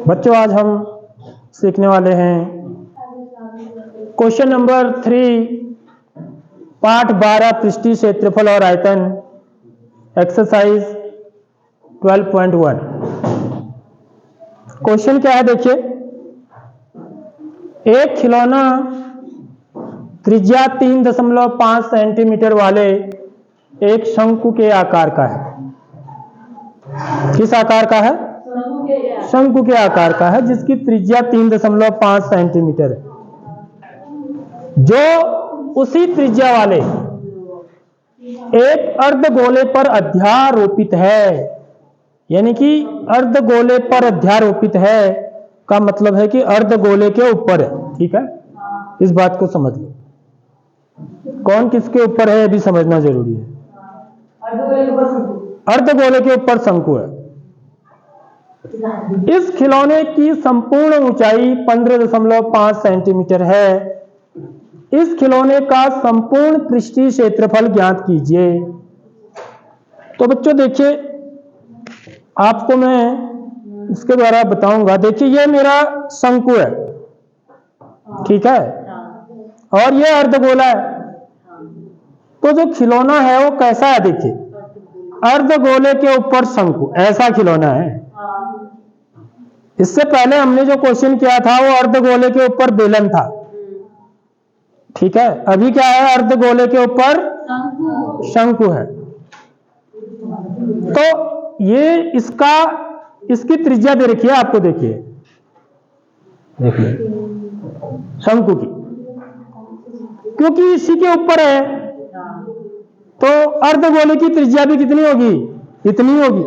बच्चों, आज हम सीखने वाले हैं क्वेश्चन नंबर 3, पाठ 12, पृष्ठीय क्षेत्रफल और आयतन, एक्सरसाइज 12.1। क्वेश्चन क्या है देखिए, एक खिलौना त्रिज्या 3.5 सेंटीमीटर वाले एक शंकु के आकार का है। किस आकार का है? शंकु के आकार का है, जिसकी त्रिज्या 3.5 सेंटीमीटर है। जो उसी त्रिज्या वाले एक अर्धगोले पर अध्यारोपित है, यानी कि अर्धगोले पर अध्यारोपित है का मतलब है कि अर्धगोले के ऊपर है। ठीक है, इस बात को समझ लो। कौन किसके ऊपर है, अभी समझना जरूरी है। अर्धगोले के ऊपर शंकु है। इस खिलौने की संपूर्ण ऊंचाई 15.5 सेंटीमीटर है। इस खिलौने का संपूर्ण पृष्ठीय क्षेत्रफल ज्ञात कीजिए। तो बच्चों देखिए, आपको मैं इसके द्वारा बताऊंगा। देखिए, ये मेरा शंकु है, ठीक है, और ये अर्धगोला है। तो जो खिलौना है वो कैसा है? देखिए, अर्धगोले के ऊपर शंकु, ऐसा खिलौना है। इससे पहले हमने जो क्वेश्चन किया था वो अर्धगोले के ऊपर बेलन था, ठीक है। अभी क्या है? अर्धगोले के ऊपर शंकु है। तो ये इसकी त्रिज्या दे रखी है आपको, देखिए शंकु की, क्योंकि इसी के ऊपर है तो अर्धगोले की त्रिज्या भी कितनी होगी? इतनी होगी।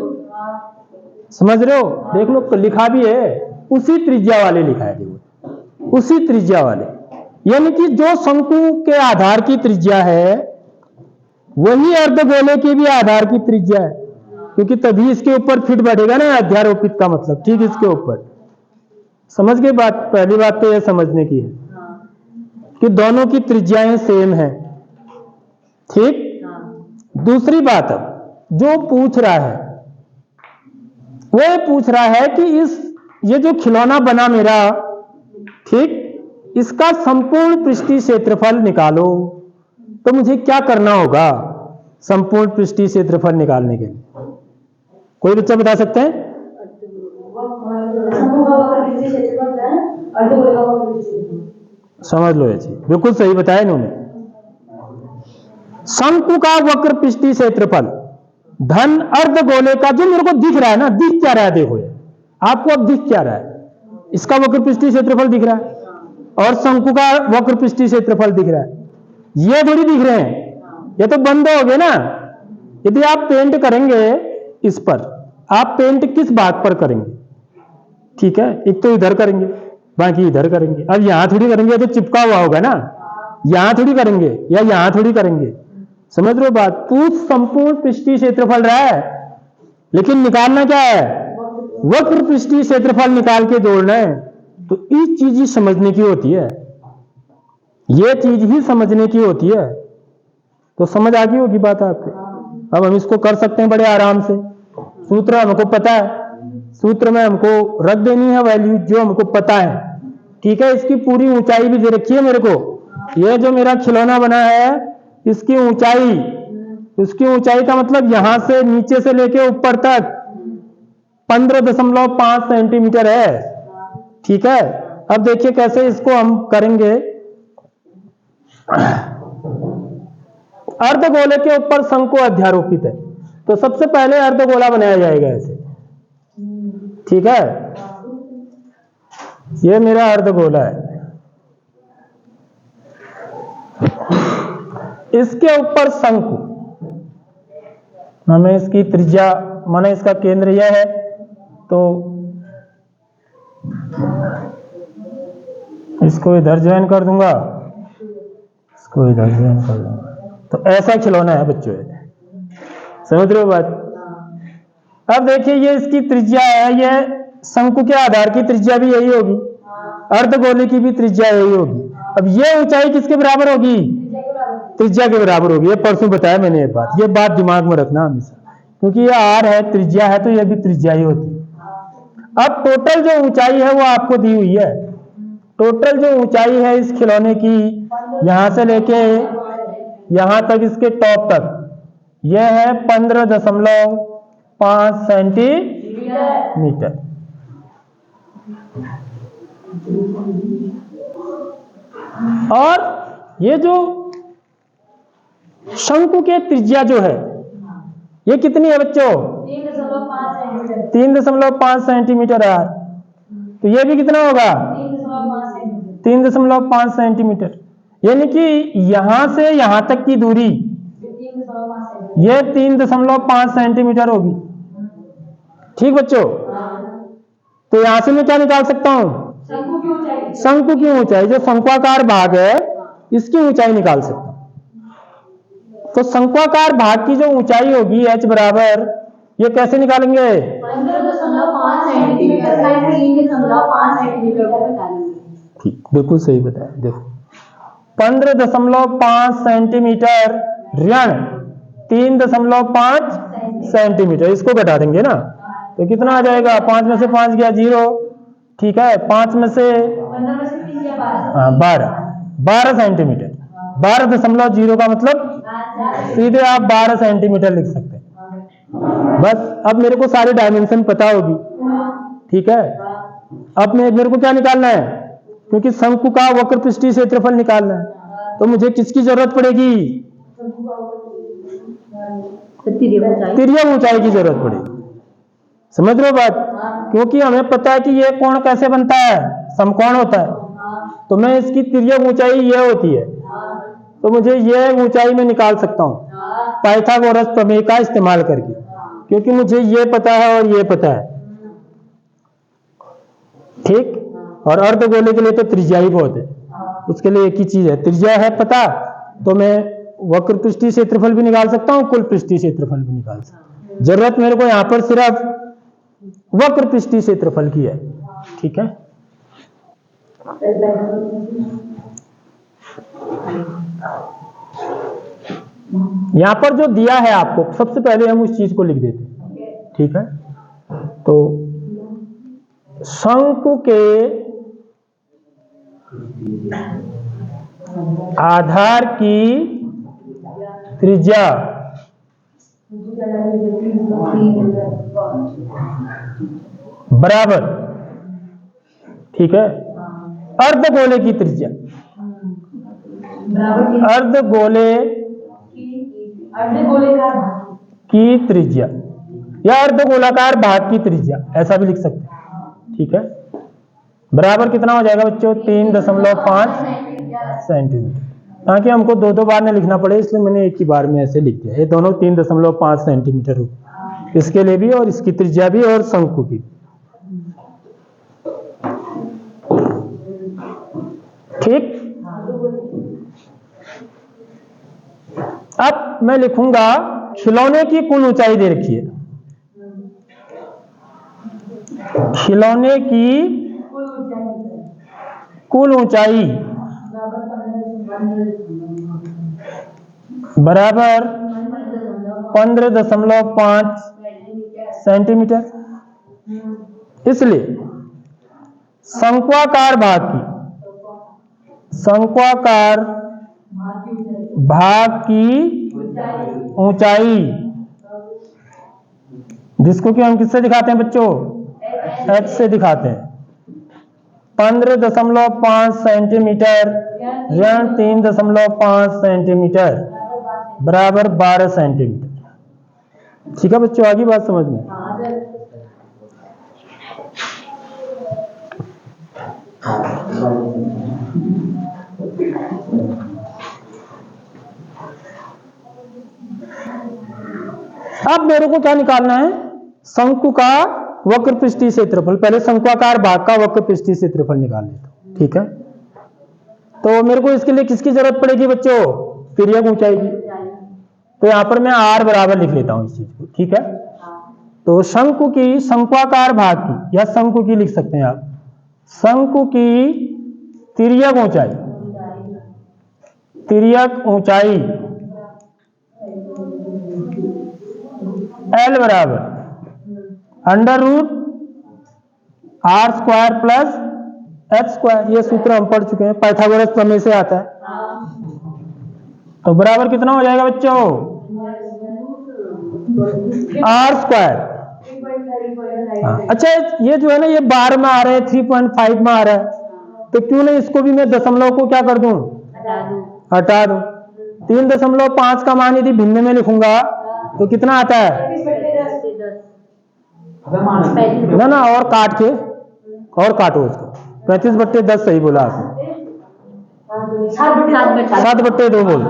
समझ रहे हो? देख लो, लिखा भी है, उसी त्रिज्या वाले लिखा है, देखो उसी त्रिज्या वाले, यानी कि जो शंकु के आधार की त्रिज्या है वही अर्धगोले के भी आधार की त्रिज्या है, क्योंकि तभी इसके ऊपर फिट बैठेगा ना, अध्यारोपित का मतलब, ठीक इसके ऊपर। समझ गए बात? पहली बात तो यह समझने की है कि दोनों की त्रिज्याएं सेम है, ठीक। दूसरी बात, जो पूछ रहा है वो पूछ रहा है कि ये जो खिलौना बना मेरा, ठीक, इसका संपूर्ण पृष्ठीय क्षेत्रफल निकालो। तो मुझे क्या करना होगा संपूर्ण पृष्ठीय क्षेत्रफल निकालने के लिए? कोई बच्चा बता सकते हैं? समझ लो ये चीज, बिल्कुल सही बताया इन्होंने। शंकु का वक्र पृष्ठीय क्षेत्रफल धन अर्धगोले का, जो मेरे को दिख रहा है ना, दिख क्या रहा है? देखो आपको अब दिख क्या रहा है? इसका वक्र पृष्ठीय क्षेत्रफल दिख रहा है और शंकु का वक्र पृष्ठीय क्षेत्रफल दिख रहा है। ये थोड़ी दिख रहे हैं, ये तो बंद हो गए ना। यदि आप पेंट करेंगे इस पर, आप पेंट किस भाग पर करेंगे? ठीक है, एक तो इधर करेंगे, बाकी इधर करेंगे। अब यहां थोड़ी करेंगे, तो चिपका हुआ होगा ना, यहां थोड़ी करेंगे या यहां थोड़ी करेंगे। समझ रहे हो बात? पूछ संपूर्ण पृष्ठीय क्षेत्रफल रहा है, लेकिन निकालना क्या है? वक्र पृष्ठीय क्षेत्रफल निकाल के जोड़ना है। तो इस चीज ही समझने की होती है, ये चीज ही समझने की होती है। तो समझ आ गई होगी बात आपको। अब हम इसको कर सकते हैं बड़े आराम से। सूत्र हमको पता है, सूत्र में हमको रख देनी है वैल्यू जो हमको पता है, ठीक है। इसकी पूरी ऊंचाई भी दे रखी है मेरे को। ये जो मेरा खिलौना बना है, इसकी ऊंचाई, उसकी ऊंचाई का मतलब यहां से नीचे से लेके ऊपर तक 15.5 सेंटीमीटर है, ठीक है। अब देखिए कैसे इसको हम करेंगे। अर्धगोले के ऊपर शंकु अध्यारोपित है, तो सबसे पहले अर्धगोला बनाया जाएगा ऐसे, ठीक है। ये मेरा अर्धगोला है, इसके ऊपर शंकु, हमें इसकी त्रिज्या माने इसका केंद्र यह है, तो इसको इधर ज्वाइन कर दूंगा, इसको इधर ज्वाइन कर दूंगा। तो ऐसा खिलौना है बच्चों, समझ रहे हो बात? अब देखिए, ये इसकी त्रिज्या है, ये शंकु के आधार की त्रिज्या भी यही होगी, अर्धगोले की भी त्रिज्या यही होगी। अब ये ऊंचाई किसके बराबर होगी? त्रिज्या के बराबर होगी। ये परसों बताया मैंने ये बात दिमाग में रखना हमेशा, क्योंकि ये आर है, त्रिज्या है, तो ये भी त्रिज्या ही होती है। अब टोटल जो ऊंचाई है वो आपको दी हुई है। टोटल जो ऊंचाई है इस खिलौने की, यहां से लेके यहां तक, इसके टॉप तक, यह है 15.5 सेंटीमीटर। और ये जो शंकु के त्रिज्या जो है ये कितनी है बच्चों? 3.5 सेंटीमीटर है। तो ये भी कितना होगा? 3.5 सेंटीमीटर। यानी कि यहां से यहां तक की दूरी ये 3.5 सेंटीमीटर होगी। ठीक बच्चों, तो यहां से मैं क्या निकाल सकता हूं? शंकु की ऊंचाई, जो शंक्वाकार भाग है इसकी ऊंचाई निकाल सकता हूं। तो शंक्वाकार भाग की जो ऊंचाई होगी h बराबर, ये कैसे निकालेंगे? 15.5 सेंटीमीटर का 3.5 सेंटीमीटर को बताएंगे। ठीक, बिल्कुल सही बताया। देखो 15.5 सेंटीमीटर ऋण 3.5 सेंटीमीटर, इसको घटा देंगे ना तो कितना आ जाएगा? 5 में से 5 गया 0। ठीक है, 5 में से 12 सेंटीमीटर। 12.0 का मतलब सीधे आप 12 सेंटीमीटर लिख सकते हैं। बस अब मेरे को सारे डायमेंशन पता होगी। ठीक है, अब मेरे को क्या निकालना है? क्योंकि शंकु का वक्र पृष्ठीय क्षेत्रफल निकालना है, तो मुझे किसकी जरूरत पड़ेगी? तिर्यक ऊंचाई की जरूरत पड़ेगी। समझ रहे हो बात? क्योंकि हमें पता है कि ये कोण कैसे बनता है? समकोण होता है। तो मैं इसकी तिर्यक ऊंचाई ये होती है, तो मुझे ये ऊंचाई में निकाल सकता हूं पाइथागोरस प्रमेय का इस्तेमाल करके, क्योंकि मुझे ये पता है और ये पता है। ठीक, और अर्धगोले के लिए तो त्रिज्या ही बहुत है, उसके लिए एक ही चीज है, त्रिज्या है पता, तो मैं वक्र पृष्ठीय क्षेत्रफल भी निकाल सकता हूं, कुल पृष्ठीय क्षेत्रफल भी निकाल सकता हूं। जरूरत मेरे को यहां पर सिर्फ वक्र पृष्ठीय क्षेत्रफल की है। ठीक है, यहां पर जो दिया है आपको, सबसे पहले हम उस चीज को लिख देते हैं। ठीक है, तो शंकु के आधार की त्रिज्या बराबर, ठीक है, अर्धगोले की त्रिज्या, अर्धगोले की त्रिज्या या अर्धगोलाकार भाग की त्रिज्या, ऐसा भी लिख सकते हैं। ठीक है, बराबर कितना हो जाएगा बच्चों? 3.5 सेंटीमीटर। ताकि हमको दो बार न लिखना पड़े, इसलिए मैंने एक ही बार में ऐसे लिख दिया। ये दोनों 3.5 सेंटीमीटर हो, इसके लिए भी और इसकी त्रिज्या भी और शंकु की। ठीक, अब मैं लिखूंगा खिलौने की कुल ऊंचाई दे रखी है। खिलौने की कुल ऊंचाई बराबर 15.5 सेंटीमीटर। इसलिए शंक्वाकार भाग की, शंक्वाकार भाग की ऊंचाई, जिसको कि हम किससे दिखाते हैं बच्चों? h से दिखाते हैं। 15.5 सेंटीमीटर ऋण 3.5 सेंटीमीटर बराबर 12 सेंटीमीटर। ठीक है बच्चों, आगे बात समझ में? अब मेरे को क्या निकालना है? शंकु का वक्र पृष्ठीय क्षेत्रफल। पहले शंक्वाकार भाग का वक्र पृष्ठीय क्षेत्रफल निकाल लेता हूं। ठीक है, तो मेरे को इसके लिए किसकी जरूरत पड़ेगी बच्चों? तिर्यक ऊंचाई की। तो यहां पर मैं r बराबर लिख लेता हूं इस चीज को। ठीक है, तो शंकु की, शंक्वाकार भाग की या शंकु की लिख सकते हैं आप, शंकु की तिर्यक ऊंचाई, तिर्यक ऊंचाई L बराबर under root R square plus H square. ये सूत्र हम पढ़ चुके हैं, पाइथागोरस प्रमेय से आता है। तो बराबर कितना हो जाएगा बच्चों? R square. अच्छा, ये जो है ना, ये बार में आ रहे हैं, 3.5 में आ रहा है, तो क्यों नहीं इसको भी मैं दशमलव को क्या कर दूं? हटा दूं। 3.5 का मान यदि भिन्न में लिखूंगा तो कितना आता है? ना, और काट के, और काटो उसको। 35/10 सही बोला आपने। 7/2 बोल।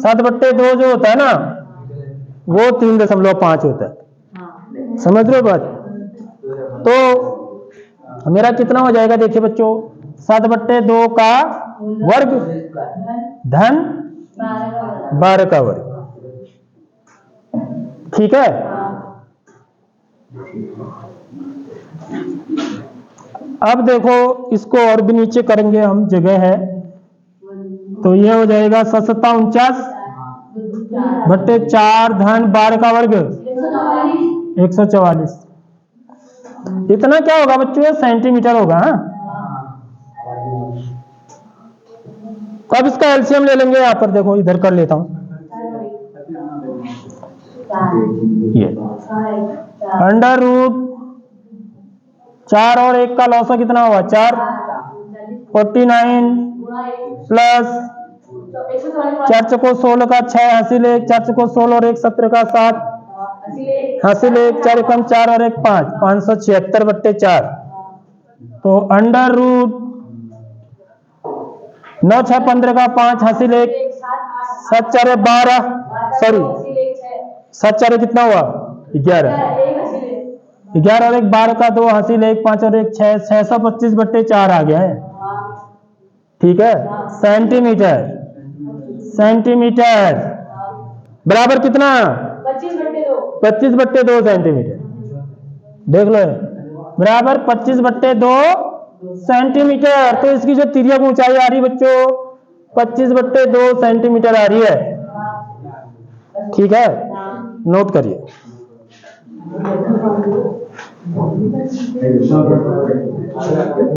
7/2 जो होता है ना, वो 3.5 होता है। समझ रहे हो बात? तो मेरा कितना हो जाएगा? देखिए बच्चों, 7/2 का वर्ग धन 12 का वर्ग। ठीक है। अब देखो, इसको और भी नीचे करेंगे हम, जगह है, तो ये हो जाएगा 7/4 धन 12 का वर्ग 144। इतना क्या होगा बच्चों? सेंटीमीटर होगा। तो अब इसका एलसीएम ले लेंगे। यहाँ पर देखो, इधर कर लेता हूं। ये अंडर रूट 4 और 1 का लौसा कितना हुआ? 4। 49 प्लस 4 चौको 16 का 6 हासिल 1, 4 चौको 16 और 1 17 का 7 हासिल 1, 4 एकम 4 और 1 5, 576/4। तो अंडर रूट 9 6 15 का 5 हासिल 1, 7 4 12, सॉरी 7 4 कितना हुआ? 11, 11 और 1 12 का 2 हासिल 1, 5 और 1 6, 625/4 आ गया है। ठीक है। सेंटीमीटर। सेंटीमीटर बराबर कितना? 25/2 सेंटीमीटर। देख लो, बराबर 25/2 सेंटीमीटर। तो इसकी जो तिर्यक ऊंचाई आ रही बच्चों, 25/2 सेंटीमीटर आ रही है। ठीक है, नोट करिए।